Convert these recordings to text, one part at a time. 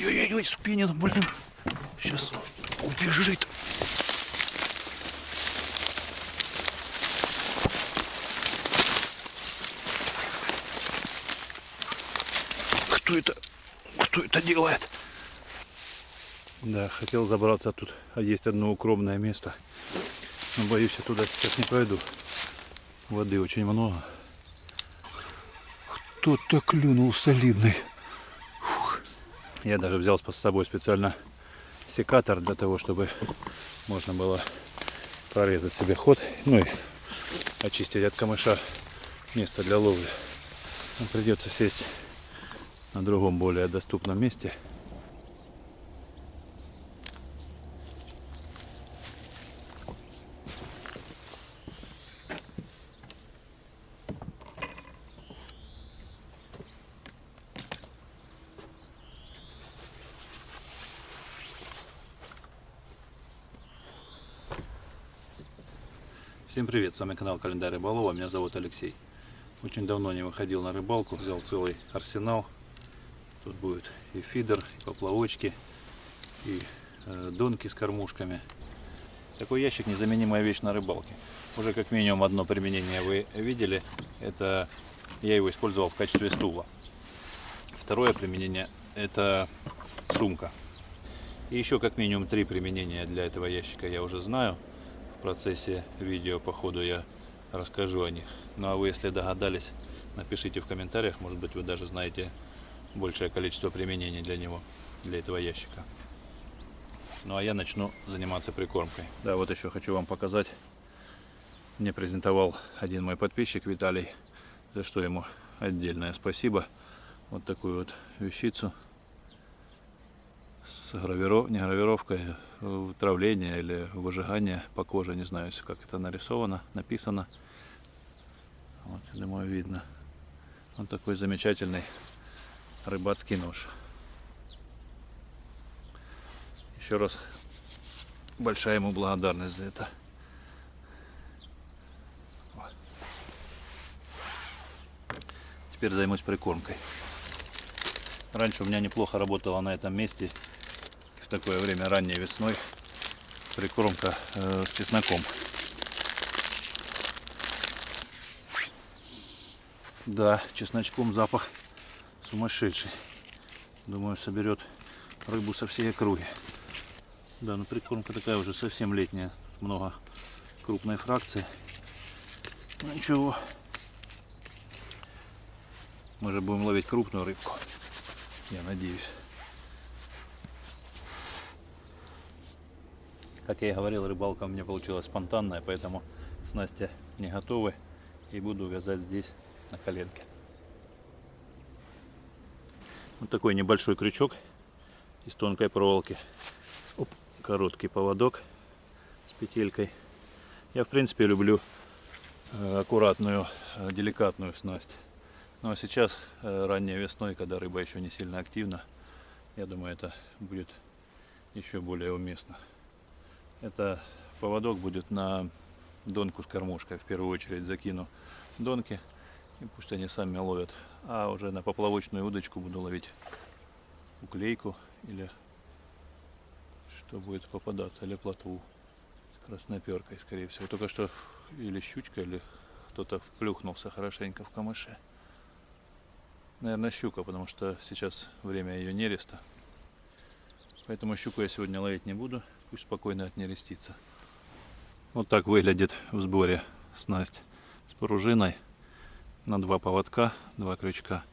Ой-ой-ой, спиннинг, блин. Сейчас убежит. Кто это? Кто это делает? Да, хотел забраться тут. А есть одно укромное место. Но боюсь, я туда сейчас не пойду. Воды очень много. Кто-то клюнул солидный. Фух. Я даже взял с собой специально секатор для того, чтобы можно было прорезать себе ход. Ну и очистить от камыша место для ловли. Но придется сесть на другом, более доступном месте. Всем привет, с вами канал Календарь Рыболова, меня зовут Алексей. Очень давно не выходил на рыбалку, взял целый арсенал. Тут будет и фидер, и поплавочки, и донки с кормушками. Такой ящик — незаменимая вещь на рыбалке. Уже как минимум одно применение вы видели, это я его использовал в качестве стула. Второе применение — это сумка. И еще как минимум 3 применения для этого ящика я уже знаю. В процессе видео по ходу я расскажу о них. Ну а вы, если догадались, напишите в комментариях, может быть, вы даже знаете большее количество применений для него, для этого ящика. Ну а я начну заниматься прикормкой. Да, вот еще хочу вам показать. Мне презентовал один мой подписчик Виталий, за что ему отдельное спасибо. Вот такую вот вещицу с не гравировкой, травление или выжигание по коже, не знаю, как это нарисовано, написано. Вот, я думаю, видно. Вот такой замечательный рыбацкий нож. Еще раз большая ему благодарность за это. Вот. Теперь займусь прикормкой. Раньше у меня неплохо работала на этом месте в такое время, ранней весной, прикормка с чесноком. Да, чесночком запах сумасшедший. Думаю, соберет рыбу со всей округи. Да, но прикормка такая уже совсем летняя. Тут много крупной фракции. Ну ничего. Мы же будем ловить крупную рыбку. Я надеюсь. Как я и говорил, рыбалка у меня получилась спонтанная, поэтому снасти не готовы. И буду вязать здесь на коленке. Вот такой небольшой крючок из тонкой проволоки. Оп, короткий поводок с петелькой. Я в принципе люблю аккуратную, деликатную снасть. Но сейчас, ранней весной, когда рыба еще не сильно активна, я думаю, это будет еще более уместно. Это поводок будет на донку с кормушкой. В первую очередь закину донки, и пусть они сами ловят. А уже на поплавочную удочку буду ловить уклейку или что будет попадаться, или плотву с красноперкой, скорее всего. Только что или щучка, или кто-то вплюхнулся хорошенько в камыше. Наверное, щука, потому что сейчас время ее нереста. Поэтому щуку я сегодня ловить не буду. Пусть спокойно отнерестится. Вот так выглядит в сборе снасть с пружиной на 2 поводка, 2 крючка.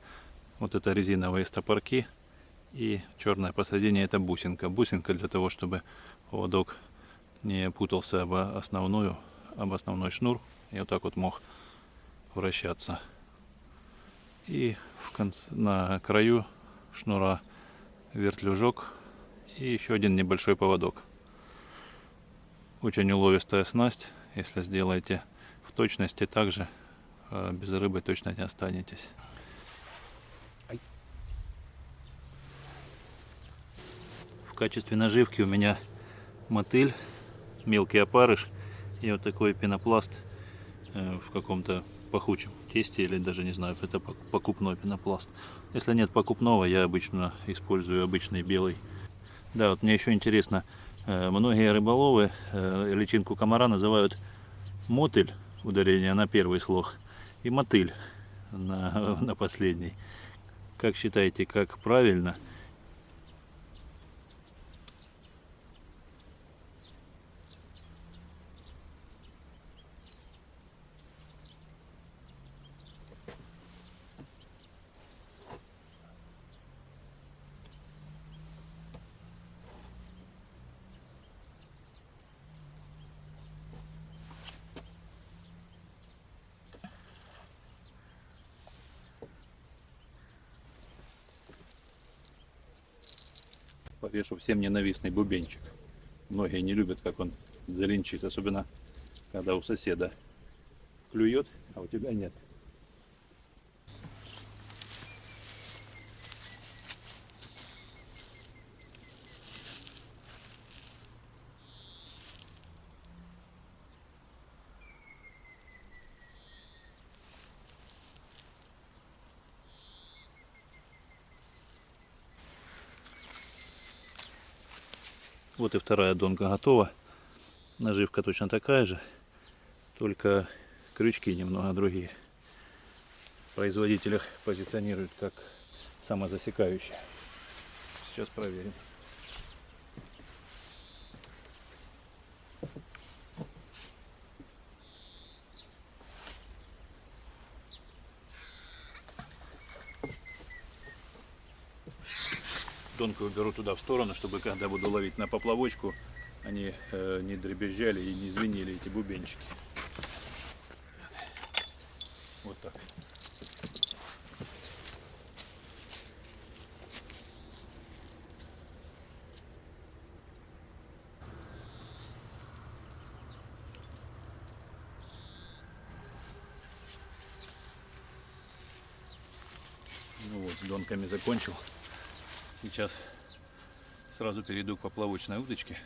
Вот это резиновые стопорки. И черная посредине — это бусинка. Бусинка для того, чтобы поводок не путался об основной шнур. И вот так вот мог вращаться. И на краю шнура вертлюжок и еще один небольшой поводок. Очень уловистая снасть. Если сделаете в точности, также без рыбы точно не останетесь. В качестве наживки у меня мотыль, мелкий опарыш и вот такой пенопласт в каком-то пахучем тесте или даже не знаю, это покупной пенопласт. Если нет покупного, я обычно использую обычный белый. Да, вот мне еще интересно, многие рыболовы личинку комара называют мотыль, ударение на первый слог, и мотыль на последний. Как считаете, как правильно? Повешу всем ненавистный бубенчик. Многие не любят, как он залинчит, особенно когда у соседа клюет, а у тебя нет. Вот и вторая донка готова. Наживка точно такая же, только крючки немного другие. Производитель их позиционирует как самозасекающие. Сейчас проверим. Донку уберу туда в сторону, чтобы когда буду ловить на поплавочку, они не дребезжали и не звенели, эти бубенчики. Вот так. Ну вот, с донками закончил. Сейчас сразу перейду к поплавочной удочке.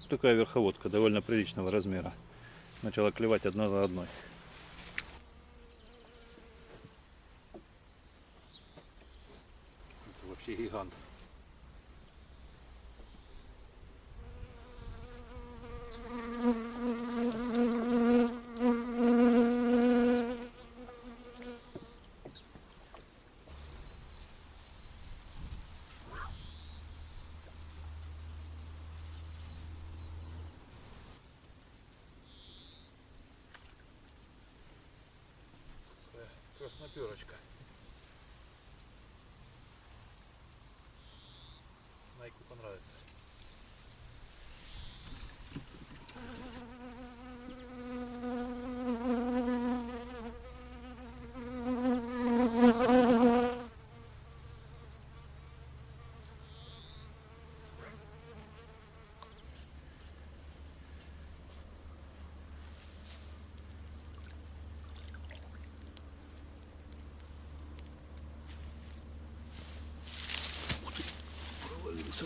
Такая верховодка довольно приличного размера. Начала клевать одна за одной. Это вообще гигант. Красноперочка. Найку понравится.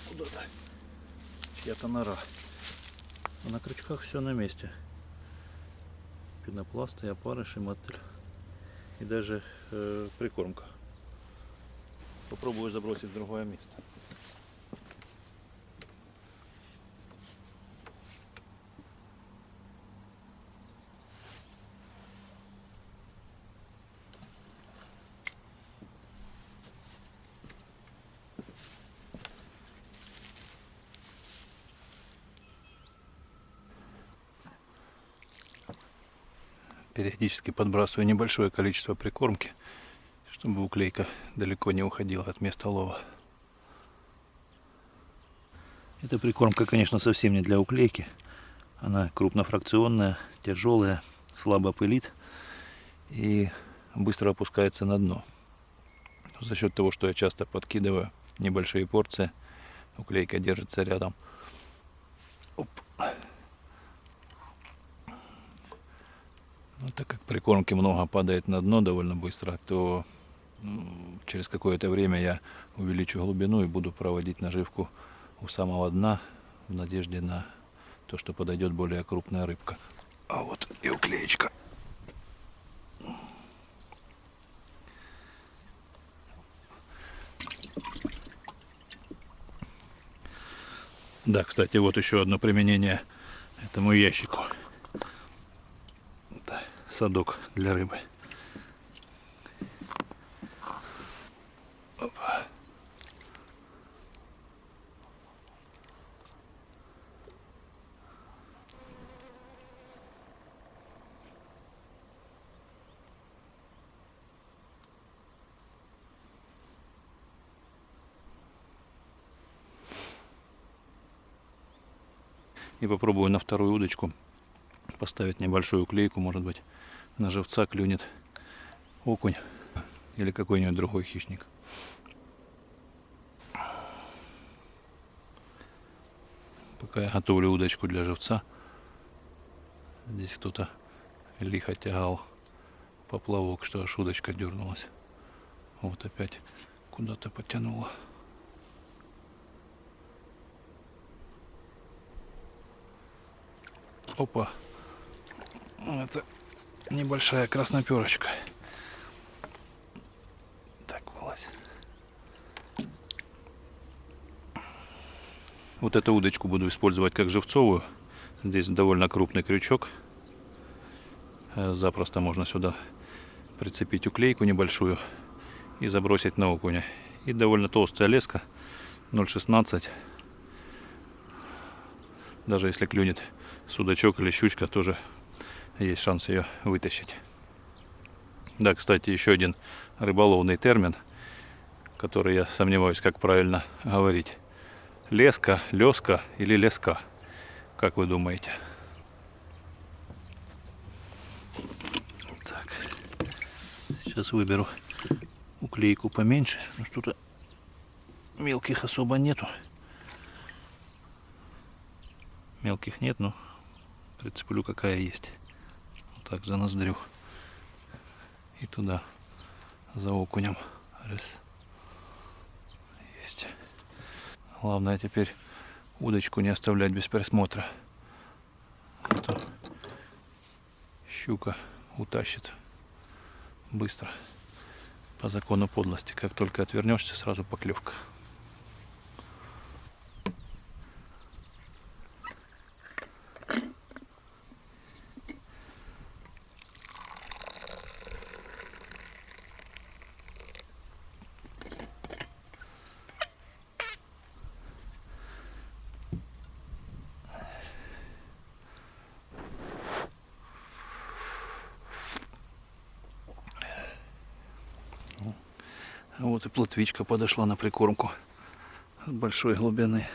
Куда-то чья-то нора. А на крючках все на месте. Пенопласт и опарыш, и мотыль. И даже прикормка. Попробую забросить в другое место. Периодически подбрасываю небольшое количество прикормки, чтобы уклейка далеко не уходила от места лова. Эта прикормка, конечно, совсем не для уклейки. Она крупнофракционная, тяжелая, слабо пылит и быстро опускается на дно. За счет того, что я часто подкидываю небольшие порции, уклейка держится рядом. Оп. Но так как прикормки много падает на дно довольно быстро, то через какое-то время я увеличу глубину и буду проводить наживку у самого дна в надежде на то, что подойдет более крупная рыбка. А вот и уклеечка. Да, кстати, вот еще одно применение этому ящику. Это садок для рыбы. Опа. И попробую на вторую удочку поставить небольшую уклейку, может быть, на живца клюнет окунь или какой-нибудь другой хищник. Пока я готовлю удочку для живца, здесь кто-то лихо тягал поплавок, что аж удочка дернулась. Вот опять куда-то потянула. Опа, это небольшая красноперочка. Так, вылазь. Вот эту удочку буду использовать как живцовую. Здесь довольно крупный крючок. Запросто можно сюда прицепить уклейку небольшую и забросить на окуня. И довольно толстая леска 0,16. Даже если клюнет судачок или щучка, тоже есть шанс ее вытащить. Да, кстати, еще один рыболовный термин, который я сомневаюсь, как правильно говорить. Леска, леска или леска? Как вы думаете? Так, сейчас выберу уклейку поменьше. Ну, что-то мелких особо нету. Мелких нет, но прицеплю какая есть. Вот так за ноздрю. И туда за окунем. Раз. Есть. Главное теперь удочку не оставлять без присмотра. А то щука утащит быстро. По закону подлости. Как только отвернешься, сразу поклевка. Вот и плотвичка подошла на прикормку с большой глубины.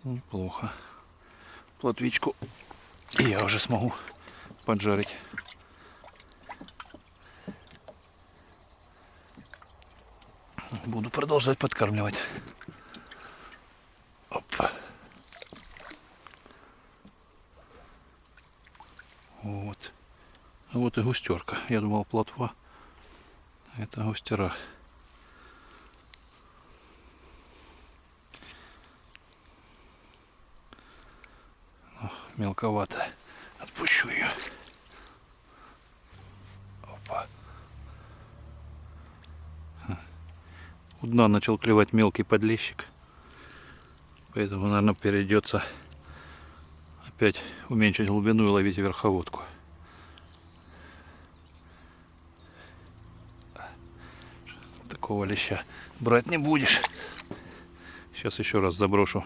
Неплохо. Плотвичку я уже смогу поджарить. Буду продолжать подкармливать. Оп. Вот. Вот и густерка. Я думал, плотва. Это густера. Мелковато. Отпущу ее. У дна начал клевать мелкий подлещик. Поэтому, наверное, придется опять уменьшить глубину и ловить верховодку. Такого леща брать не будешь. Сейчас еще раз заброшу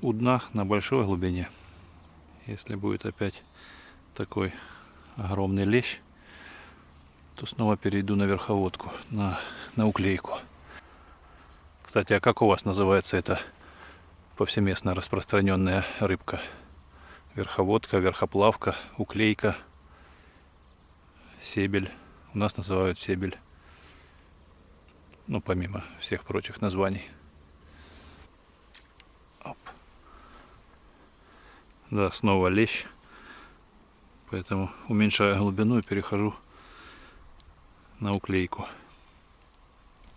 у дна на большой глубине. Если будет опять такой огромный лещ, то снова перейду на верховодку, на уклейку. Кстати, а как у вас называется эта повсеместно распространенная рыбка? Верховодка, верхоплавка, уклейка, себель. У нас называют себель. Ну, помимо всех прочих названий. Оп. Да, снова лещ. Поэтому уменьшаю глубину и перехожу на уклейку.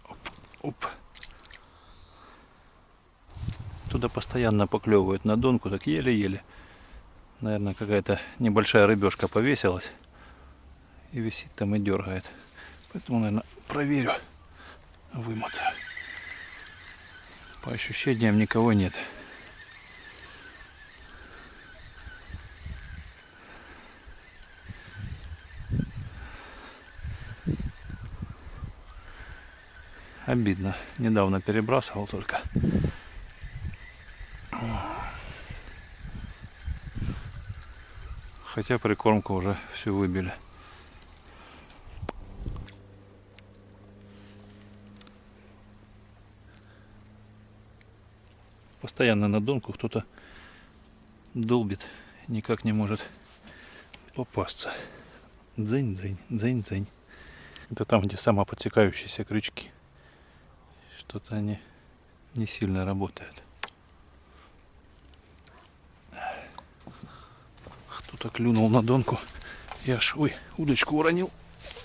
Оп, оп. Туда постоянно поклевывают на донку, так еле-еле. Наверное, какая-то небольшая рыбешка повесилась и висит там и дергает. Поэтому, наверное, проверю, вымотаю. По ощущениям никого нет. Обидно. Недавно перебрасывал только. Хотя прикормку уже всю выбили. Постоянно на донку кто-то долбит, никак не может попасться. Дзынь-дзынь, дзынь-дзынь. Это там, где самоподсекающиеся крючки. Что-то они не сильно работают. Кто-то клюнул на донку. Я аж, ой, удочку уронил.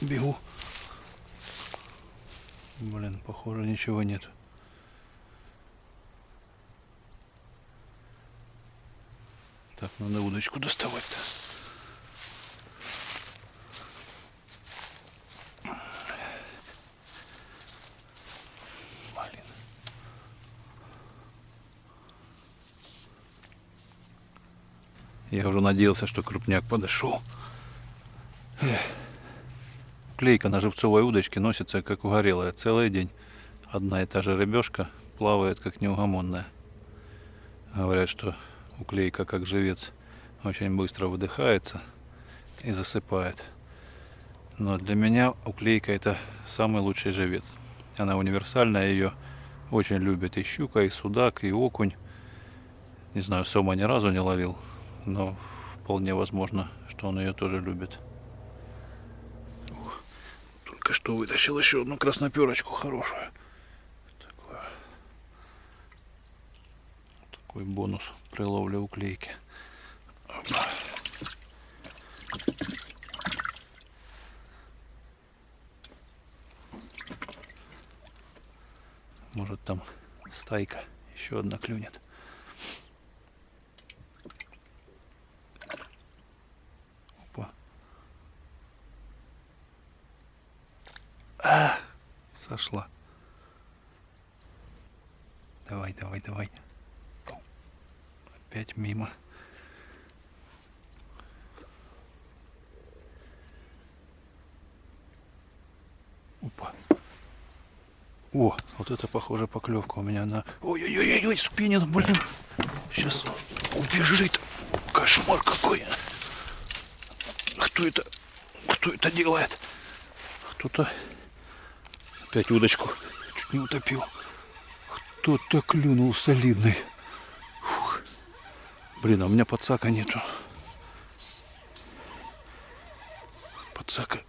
Бегу. Блин, похоже, ничего нет. Так, надо удочку доставать-то. Блин. Я уже надеялся, что крупняк подошел. Клейка на живцовой удочке носится как угорелая целый день. Одна и та же рыбешка плавает как неугомонная. Говорят, что уклейка как живец очень быстро выдыхается и засыпает. Но для меня уклейка это самый лучший живец. Она универсальная, ее очень любят и щука, и судак, и окунь. Не знаю, сома ни разу не ловил, но вполне возможно, что он ее тоже любит. Только что вытащил еще одну красноперочку хорошую. Такой бонус при ловле уклейки. Опа. Может там стайка еще одна клюнет. Опа. Сошла. Давай, давай, давай. Опять мимо. Опа. О, вот это похоже поклевка у меня на... Ой-ой-ой, спиннинг, блин. Сейчас убежит. Кошмар какой. Кто это делает? Кто-то опять удочку чуть не утопил. Кто-то клюнул солидный. Фух. Блин, а у меня подсака нету. Подсака.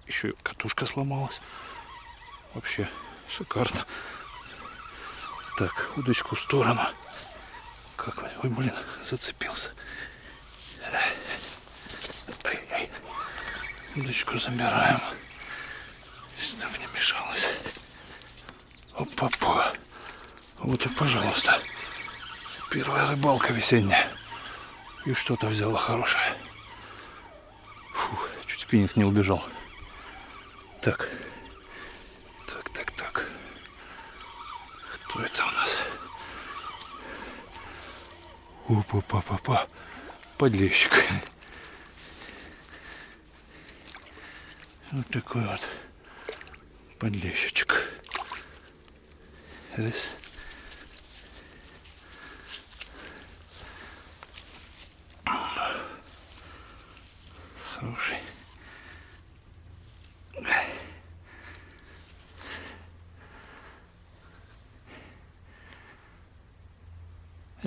Еще катушка сломалась. Вообще шикарно. Так, удочку в сторону. Как? Ой, блин, зацепился. Ай-яй. Удочку забираем. Чтобы не мешалось. Опа-па. Вот и, пожалуйста. Первая рыбалка весенняя. И что-то взяла хорошее. Фух, чуть спиннинг не убежал. Так. Так. Что это у нас? Опа-па-па-па. Подлещик. Вот такой вот подлещичек. Раз. Хороший.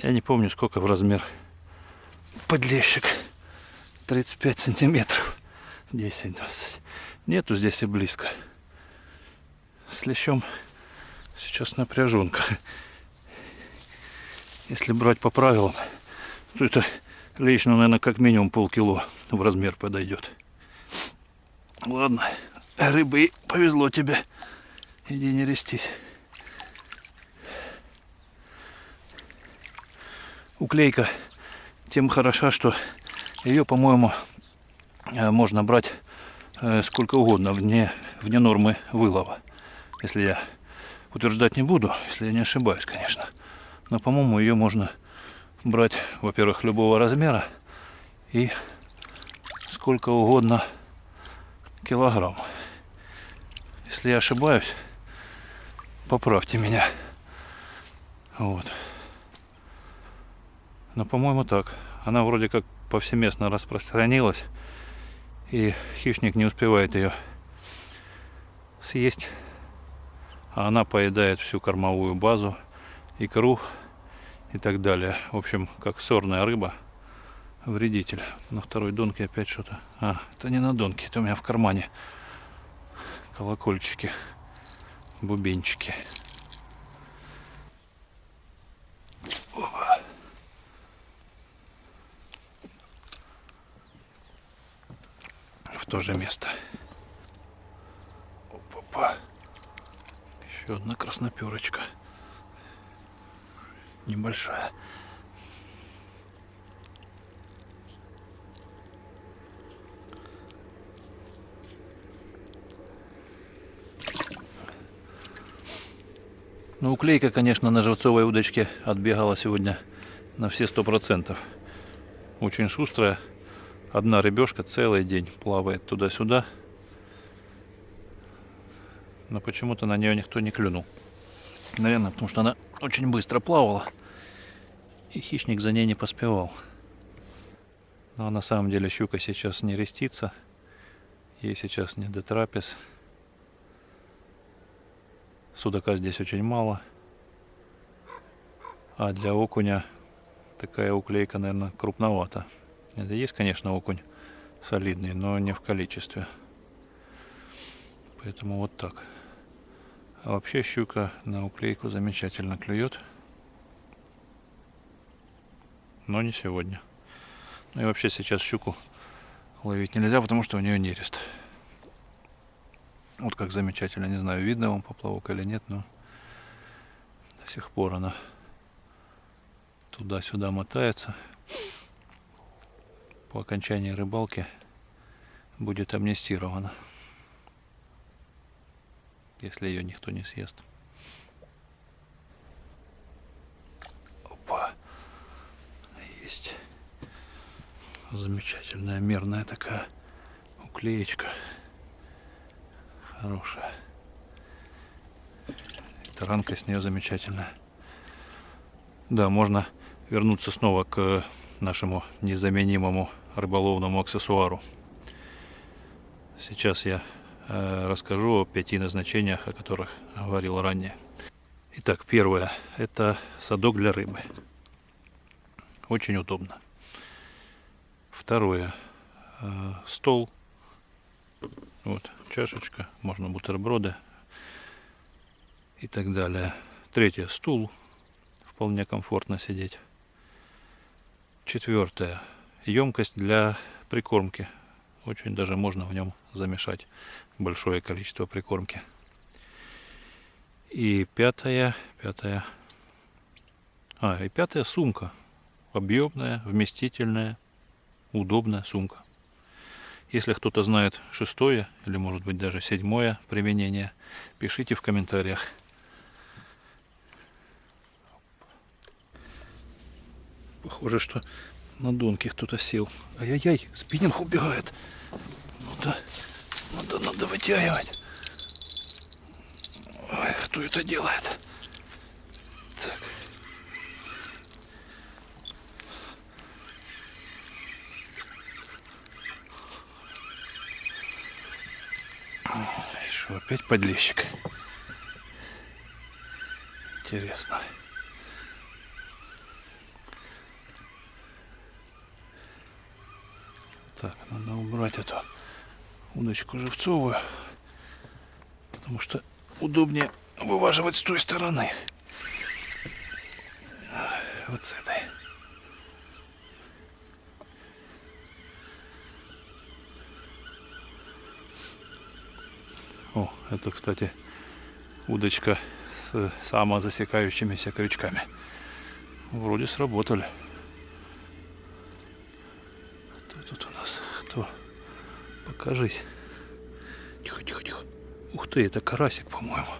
Я не помню, сколько в размер подлещик. 35 сантиметров. 10-20. Нету здесь и близко. С лещом сейчас напряженка. Если брать по правилам, то это лещ, ну, наверное, как минимум полкило в размер подойдет. Ладно, рыбы, повезло тебе. Иди не рестись. Уклейка тем хороша, что ее, по-моему, можно брать сколько угодно вне нормы вылова. Если я утверждать не буду, если я не ошибаюсь, конечно. Но, по-моему, ее можно брать, во-первых, любого размера и сколько угодно килограмм. Если я ошибаюсь, поправьте меня. Вот. Но, по-моему, так. Она вроде как повсеместно распространилась, и хищник не успевает ее съесть, а она поедает всю кормовую базу, икру и так далее. В общем, как сорная рыба, вредитель. На второй донке опять что-то. А, это не на донке, это у меня в кармане колокольчики, бубенчики. Опа. В то же место. Опа. Еще одна красноперочка. Небольшая. Ну, уклейка, конечно, на живцовой удочке отбегала сегодня на все 100%. Очень шустрая. Одна рыбешка целый день плавает туда-сюда. Но почему-то на нее никто не клюнул. Наверное, потому что она очень быстро плавала. И хищник за ней не поспевал. Но на самом деле щука сейчас не рестится. Ей сейчас не до трапез. Судака здесь очень мало. А для окуня такая уклейка, наверное, крупновата. Это есть, конечно, окунь солидный, но не в количестве. Поэтому вот так. А вообще щука на уклейку замечательно клюет. Но не сегодня. Ну и вообще сейчас щуку ловить нельзя, потому что у нее нерест. Вот как замечательно. Не знаю, видно вам поплавок или нет, но до сих пор она туда-сюда мотается. По окончании рыбалки будет амнистирована, если ее никто не съест. Опа. Есть. Замечательная мерная такая уклеечка. Хорошая. Таранка с нее замечательная. Да, можно вернуться снова к нашему незаменимому рыболовному аксессуару. Сейчас я расскажу о 5 назначениях, о которых говорил ранее. Итак, первое – это садок для рыбы. Очень удобно. Второе – стол. Вот, чашечка, можно бутерброды и так далее. Третье – стул. Вполне комфортно сидеть. Четвертое – емкость для прикормки. Очень даже можно в нем замешать большое количество прикормки. И пятая сумка. Объемная, вместительная, удобная сумка. Если кто-то знает 6-е или может быть даже 7-е применение, пишите в комментариях. Похоже, что на донке кто-то сел. Ай-яй-яй, спиннинг убегает. Надо вытягивать. Ой, кто это делает? Так. Что, опять подлещик? Интересно. Так, надо убрать эту удочку живцовую, потому что удобнее вываживать с той стороны. Вот с этой. О, это, кстати, удочка с самозасекающимися крючками. Вроде сработали. Кто тут у нас? Кто? Покажись. Тихо, тихо, тихо. Ух ты, это карасик, по-моему.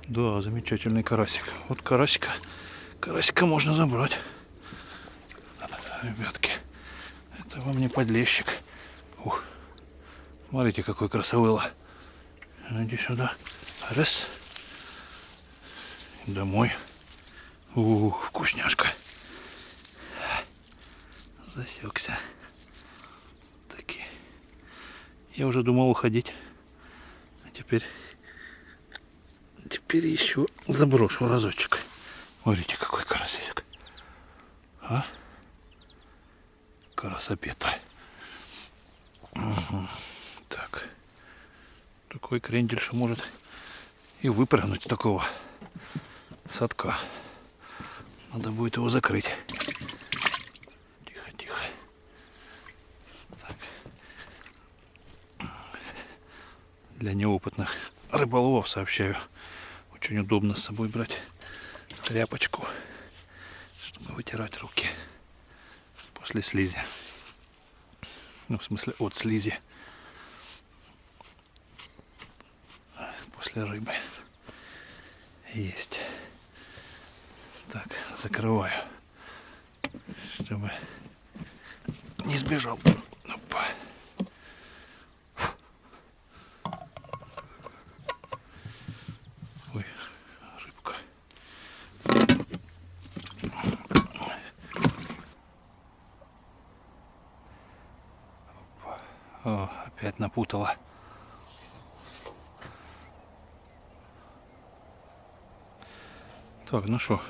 Да, замечательный карасик. Вот карасика можно забрать. Ребятки, это вам не подлещик. Ух, смотрите, какой красавело. Иди сюда. Раз. Домой. Вкусняшка. Засекся. Такие. Я уже думал уходить. А теперь еще заброшу разочек. Смотрите, какой карасик. А? Красопета. Угу. Так. Такой крендель, что может и выпрыгнуть с такого садка. Надо будет его закрыть. Тихо, тихо. Так. Для неопытных рыболовов сообщаю. Очень удобно с собой брать тряпочку, чтобы вытирать руки после слизи. Ну, в смысле, от слизи. После рыбы. Есть. Так, закрываю, чтобы не сбежал. Опа. Ой, рыбка. Опа. О, опять напутала. Так, ну что,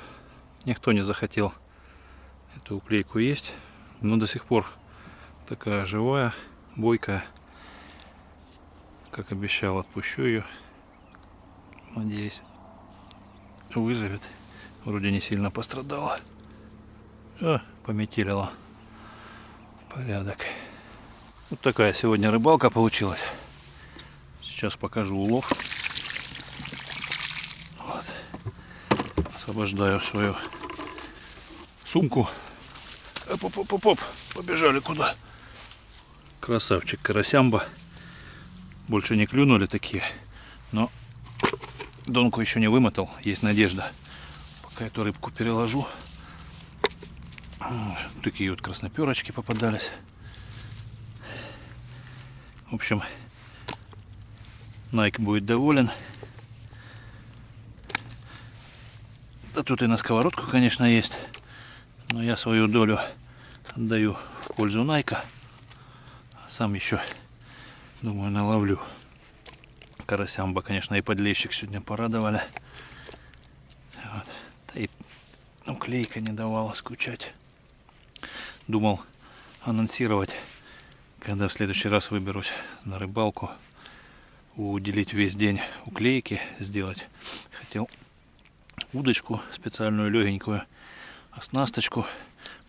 никто не захотел эту уклейку есть, но до сих пор такая живая, бойкая. Как обещал, отпущу ее. Надеюсь, выживет. Вроде не сильно пострадала. Пометелила. Порядок. Вот такая сегодня рыбалка получилась. Сейчас покажу улов. Вот. Освобождаю свою сумку. Оп-оп-оп-оп. Побежали куда? Красавчик карасямба. Больше не клюнули такие. Но донку еще не вымотал. Есть надежда. Пока эту рыбку переложу. Такие вот красноперочки попадались. В общем, Найк будет доволен. Да тут и на сковородку, конечно, есть. Но я свою долю отдаю в пользу Найка. Сам еще, думаю, наловлю. Карасямба, конечно, и подлещик сегодня порадовали. Вот. Да и уклейка не давала скучать. Думал анонсировать, когда в следующий раз выберусь на рыбалку, уделить весь день уклейки, сделать. Хотел удочку специальную, легенькую, оснасточку,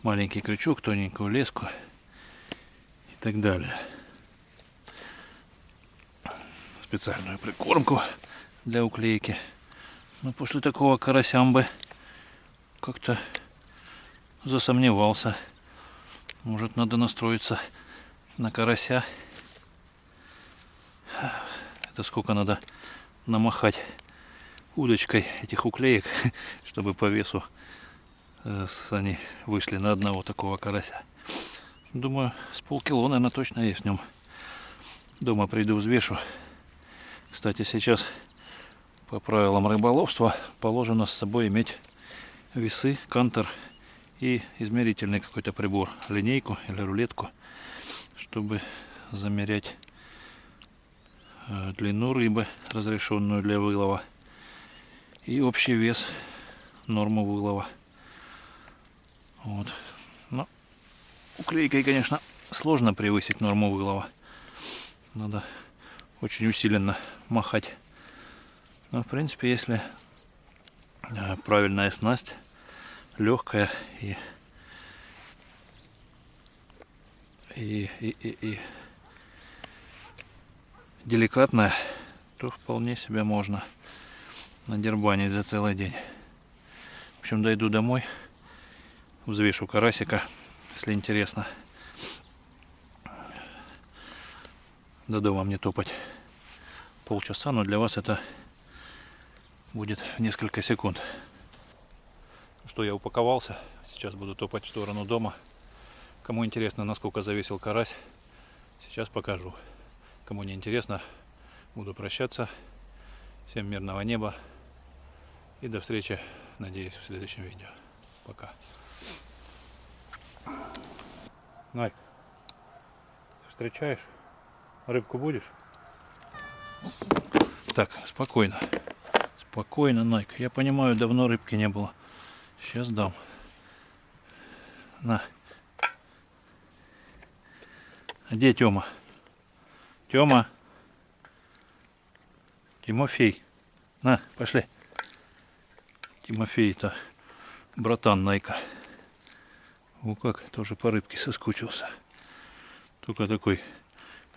маленький крючок, тоненькую леску и так далее. Специальную прикормку для уклейки. Но после такого карасямбы как-то засомневался. Может, надо настроиться на карася. Это сколько надо намахать удочкой этих уклеек, чтобы по весу Они вышли на одного такого карася. Думаю, с полкило, наверное, точно есть в нем. Дома приду, взвешу. Кстати, сейчас по правилам рыболовства положено с собой иметь весы, кантер и измерительный какой-то прибор, линейку или рулетку, чтобы замерять длину рыбы, разрешенную для вылова, и общий вес, норму вылова. Вот. Но уклейкой, конечно, сложно превысить норму вылова. Надо очень усиленно махать. Но в принципе, если правильная снасть, легкая и деликатная, то вполне себе можно надербанить за целый день. В общем, дойду домой, взвешу карасика, если интересно. До дома мне топать полчаса, но для вас это будет несколько секунд. Что, я упаковался, сейчас буду топать в сторону дома. Кому интересно, насколько завесил карась, сейчас покажу. Кому не интересно, буду прощаться. Всем мирного неба и до встречи, надеюсь, в следующем видео. Пока. Найк, встречаешь? Рыбку будешь? Так, спокойно. Спокойно, Найк. Я понимаю, давно рыбки не было. Сейчас дам. На. А где Тёма? Тёма. Тимофей. На, пошли. Тимофей-то братан Найка. О, как, тоже по рыбке соскучился. Только такой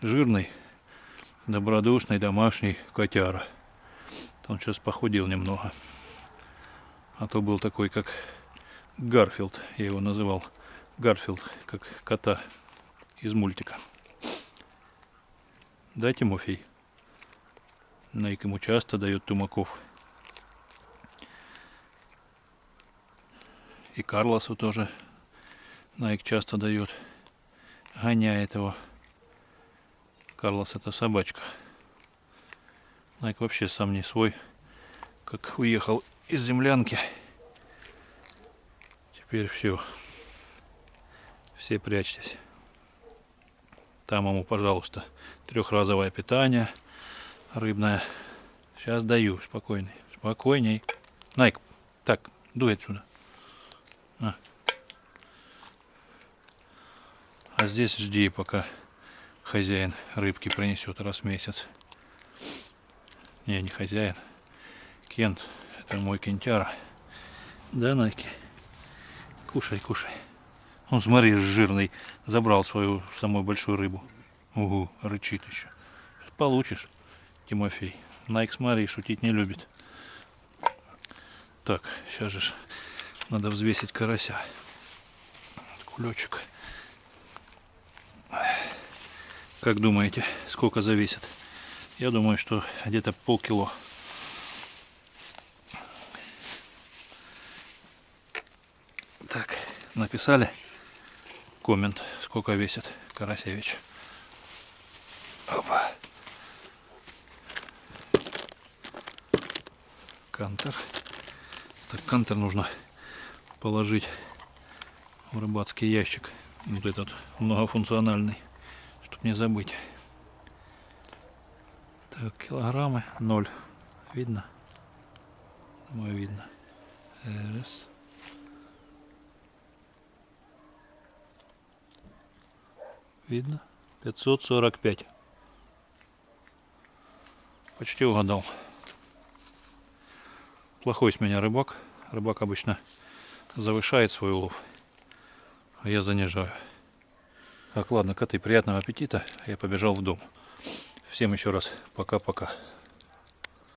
жирный, добродушный домашний котяра. Он сейчас похудел немного. А то был такой, как Гарфилд. Я его называл Гарфилд, как кота из мультика. Да, Тимофей? Найк ему часто дает тумаков. И Карлосу тоже Найк часто дает. Гоняет его. Карлос — это собачка. Найк вообще сам не свой. Как уехал из землянки. Теперь все. Все прячьтесь. Там ему, пожалуйста, трехразовое питание рыбное. Сейчас даю. Спокойный. Спокойней. Найк, так, дуй отсюда. А здесь жди, пока хозяин рыбки принесет раз в месяц. Не хозяин. Кент. Это мой кентяра. Да, Найки? Кушай, кушай. Он, смотри, жирный. Забрал свою самую большую рыбу. Угу, рычит еще. Получишь, Тимофей. Найк, смотри, шутить не любит. Так, сейчас же надо взвесить карася. Кулечек. Как думаете, сколько завесит? Я думаю, что где-то полкило. Так, написали коммент, сколько весит Карасевич. Опа. Кантер. Так, кантер нужно положить в рыбацкий ящик. Вот этот многофункциональный, чтобы не забыть. Так, килограммы 0. Видно? Думаю, видно. Раз. Видно? 545. Почти угадал. Плохой с меня рыбак. Рыбак обычно завышает свой улов, а я занижаю. Так, ладно, коты, приятного аппетита. Я побежал в дом. Всем еще раз пока-пока.